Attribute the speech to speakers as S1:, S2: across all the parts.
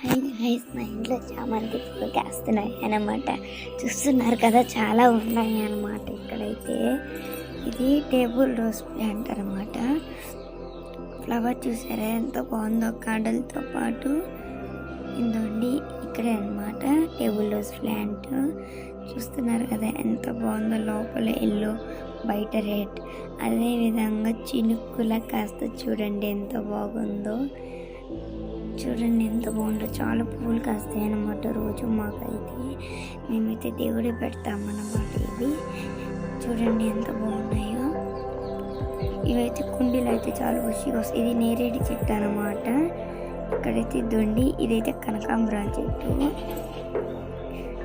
S1: Hi guys, మా ఇంట్లో చామంతి పూలు కాస్తున్నాయి అన్నమాట. చూస్తున్నారు కదా, చాలా ఉన్నాయి అన్నమాట. ఇక్కడైతే ఇది టేబుల్ రోజ్ ప్లాంట్ అన్నమాట. ఫ్లవర్ చూసారా ఎంత బాగుందో, కాడలతో పాటు. ఇందండి ఇక్కడే అన్నమాట టేబుల్ రోజ్ ప్లాంట్. చూస్తున్నారు కదా ఎంత బాగుందో, లోపల ఎల్లో బయట రెడ్. అదేవిధంగా చినుక్కులా కాస్త చూడండి ఎంత బాగుందో. చూడండి ఎంత బాగుందో, చాలా పువ్వులు కాస్తాయి అన్నమాట రోజు. మాకైతే మేమైతే దేవుడే పెడతామన్నమాట. ఇవి చూడండి ఎంత బాగున్నాయో. ఇవైతే కుండీలు అయితే చాలా రుచిగా వస్తాయి. ఇది నేరేడు చెట్టు అన్నమాట. ఇక్కడైతే దొండి, ఇదైతే కనకాంబరాల చెట్టు.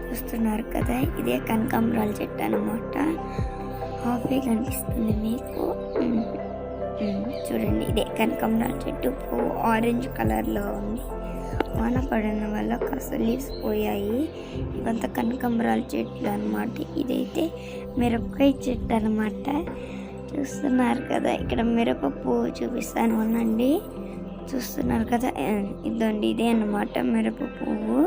S1: చూస్తున్నారు కదా, ఇదే కనకాంబరాల చెట్టు అన్నమాట. హాఫీ కనిపిస్తుంది మీకు. చూడండి, ఇదే కనకాంబరాల చెట్టు. పువ్వు ఆరెంజ్ కలర్లో ఉంది. వాన పడడం వల్ల కాస్త లీవ్స్ పోయాయి. ఇవంతా కనకాంబరాల చెట్లు అన్నమాట. ఇదైతే మిరపకాయ చెట్టు అన్నమాట. చూస్తున్నారు కదా, ఇక్కడ మిరప పువ్వు చూపిస్తాను అనండి. చూస్తున్నారు కదా, ఇదండి ఇదే అన్నమాట మిరప పువ్వు.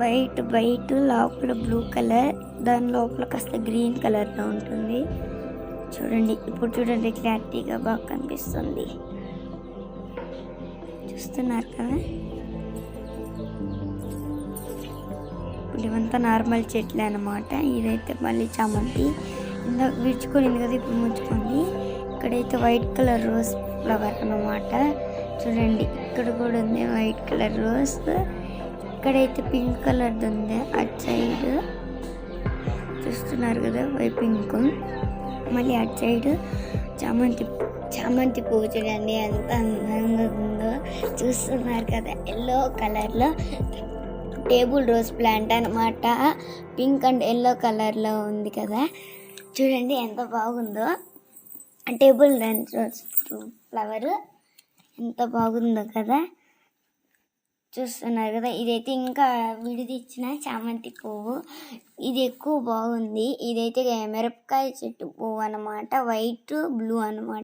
S1: వైట్ లోపల బ్లూ కలర్, దాని లోపల కాస్త గ్రీన్ కలర్లో ఉంటుంది. చూడండి, ఇప్పుడు చూడండి క్లారిటీగా బాగా కనిపిస్తుంది. చూస్తున్నారు కదా, ఇప్పుడు ఇవంతా నార్మల్ చెట్లే అన్నమాట. ఇదైతే మళ్ళీ చామంతి ఇందాక విడుచుకునింది కదా, ఇప్పుడు ముంచుకుంది. ఇక్కడైతే వైట్ కలర్ రోజ్ ఫ్లవర్ అన్నమాట. చూడండి, ఇక్కడ కూడా ఉంది వైట్ కలర్ రోజ్. ఇక్కడైతే పింక్ కలర్ది ఉంది అటు సైడ్. చూస్తున్నారు కదా, పింక్. మళ్ళీ అటు సైడ్ చామంతి పువ్వు చూడండి ఎంత అందంగా ఉందో. చూస్తున్నారు కదా, ఎల్లో కలర్లో టేబుల్ రోజ్ ప్లాంట్ అన్నమాట. పింక్ అండ్ ఎల్లో కలర్లో ఉంది కదా. చూడండి ఎంత బాగుందో. టేబుల్ రోజ్ ఫ్లవర్ ఎంత బాగుందో కదా. చూస్తున్నారు కదా, ఇదైతే ఇంకా విడిదిచ్చిన చామంతి పువ్వు. ఇది ఎక్కువ బాగుంది. ఇదైతే మిరపకాయ చెట్టు పువ్వు అన్నమాట. వైట్ బ్లూ అన్నమాట.